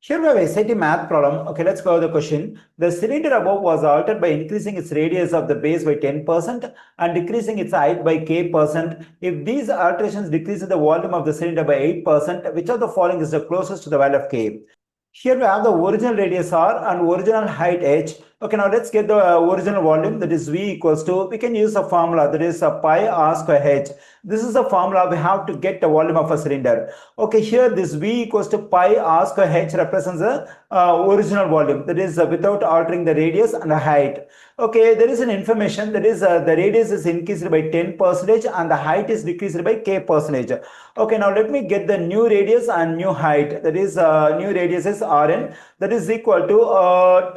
Here we have a SAT math problem. Okay, let's go to the question. The cylinder above was altered by increasing its radius of the base by 10% and decreasing its height by k%. If these alterations decrease the volume of the cylinder by 8%, which of the following is the closest to the value of k? Here we have the original radius r and original height h. Okay, now let's get the original volume, that is v equals to, we can use a formula, that is pi r square h. This is the formula we have to get the volume of a cylinder. Okay, here this v equals to pi r square h represents the original volume, that is without altering the radius and the height. Okay, there is an information, that is the radius is increased by 10% and the height is decreased by k%. Okay, now let me get the new radius and new height, that is new radius is rn, that is equal to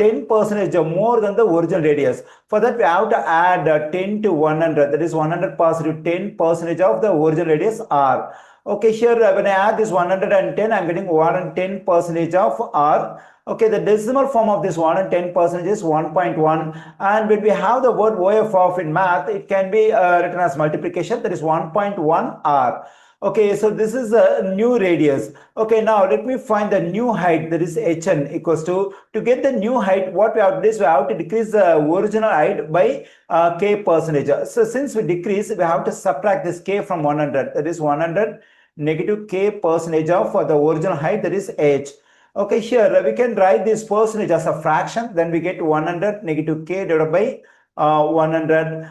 10% more than the original radius. For that we have to add 10 to 100, that is 100 positive 10% of the original radius r. Okay, here when I add this 110, I'm getting 110% of r. Okay, the decimal form of this 110% is 1.1, and when we have the word OF of in math, it can be written as multiplication, that is 1.1 r. Okay, so this is a new radius. Okay, now let me find the new height, that is hn equals to get the new height, what we have to do is we have to decrease the original height by k%. So since we decrease, we have to subtract this k from 100, that is 100 negative k% of the original height, that is h. Okay, here we can write this percentage as a fraction, then we get 100 negative k divided by 100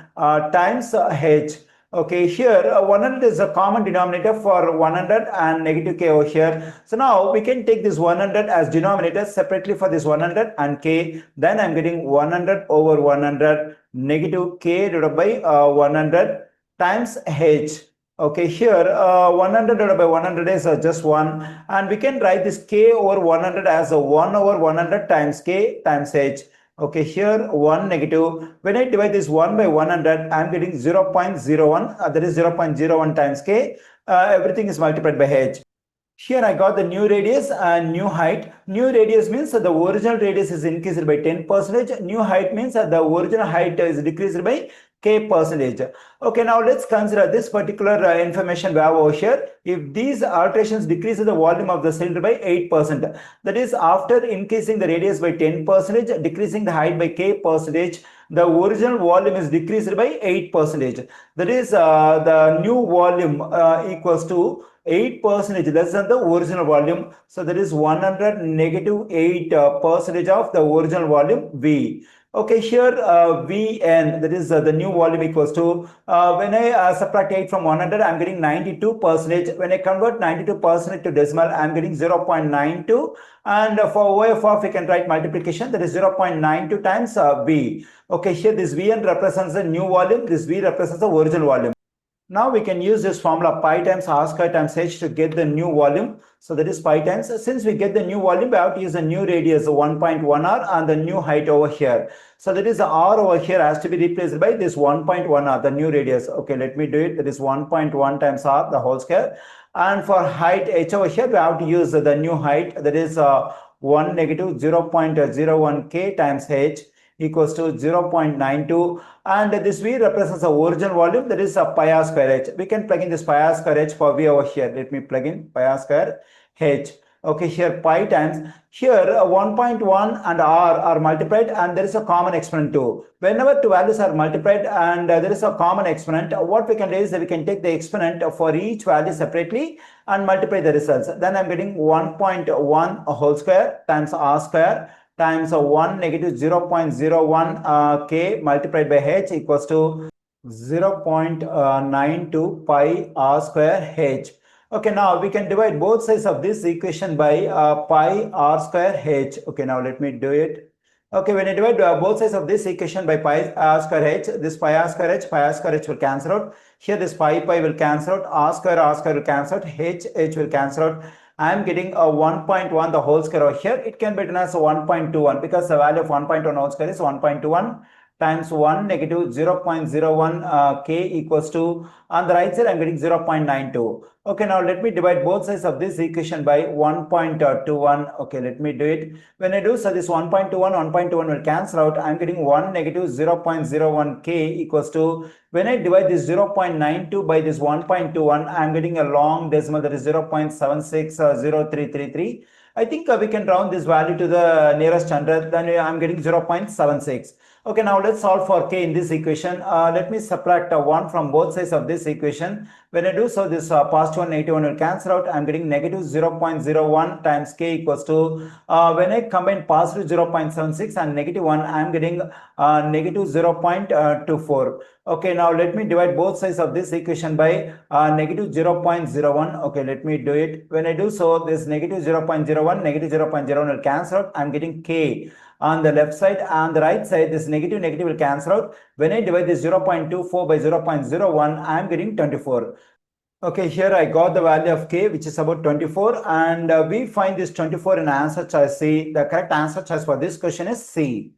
times h. Okay, here 100 is a common denominator for 100 and negative k over here. So now we can take this 100 as denominator separately for this 100 and k. Then I'm getting 100 over 100 negative k divided by 100 times h. Okay, here 100 divided by 100 is just 1, and we can write this k over 100 as a 1 over 100 times k times h. Okay, here 1 negative, when I divide this 1 by 100, I am getting 0.01, that is 0.01 times k, everything is multiplied by h. Here I got the new radius and new height. New radius means that the original radius is increased by 10%, new height means that the original height is decreased by k%. Okay, now let's consider this particular information we have over here. If these alterations decrease the volume of the cylinder by 8%, that is after increasing the radius by 10%, decreasing the height by k%, the original volume is decreased by 8%. That is the new volume equals to 8% less than the original volume. So that is 100 negative 8% of the original volume V. Okay, here Vn, that is the new volume equals to, when I subtract 8 from 100, I'm getting 92%. When I convert 92% to decimal, I'm getting 0.92. And for OF of, we can write multiplication, that is 0.92 times V. Okay, here this Vn represents the new volume, this V represents the original volume. Now we can use this formula pi times r square times h to get the new volume. So that is pi times. Since we get the new volume, we have to use the new radius 1.1 r and the new height over here. So that is the r over here has to be replaced by this 1.1 r, the new radius. Okay, let me do it. That is 1.1 times r, the whole square. And for height h over here, we have to use the new height, that is 1 negative 0.01 k times h equals to 0.92, and this V represents the original volume, that is pi r square h. We can plug in this pi r square h for V over here. Let me plug in pi r square h. Okay, here pi times, here 1.1 and r are multiplied and there is a common exponent too. Whenever two values are multiplied and there is a common exponent, what we can do is that we can take the exponent for each value separately and multiply the results. Then I'm getting 1.1 whole square times r square times 1 negative 0.01 k multiplied by h equals to 0.92 pi r square h. Okay, now we can divide both sides of this equation by pi r square h. Okay, now let me do it. Okay, when I divide both sides of this equation by pi r square h, this pi r square h will cancel out. Here this pi will cancel out, r square will cancel out, h will cancel out. I am getting a 1.1 the whole square over here. It can be written as 1.21 because the value of 1.1 whole square is 1.21 times 1 negative 0.01 k equals to, on the right side I'm getting 0.92. Okay, now let me divide both sides of this equation by 1.21. Okay, let me do it. When I do so, this 1.21 will cancel out. I'm getting 1 negative 0.01 k equals to, when I divide this 0.92 by this 1.21, I'm getting a long decimal, that is 0.760333. I think we can round this value to the nearest hundred. Then I'm getting 0.76. Okay, now let's solve for k in this equation. Let me subtract 1 from both sides of this equation. When I do so, this positive 1, negative 1 will cancel out. I'm getting negative 0.01 times k equals to, when I combine positive 0.76 and negative 1, I'm getting negative 0.24. Okay, now let me divide both sides of this equation by negative 0.01. Okay, let me do it. When I do so, this negative 0.01, negative 0.01 will cancel out. I'm getting k on the left side. On the right side, this negative negative will cancel out. When I divide this 0.24 by 0.01, I am getting 24. Okay, here I got the value of k, which is about 24, and we find this 24 in answer choice C. The correct answer choice for this question is C.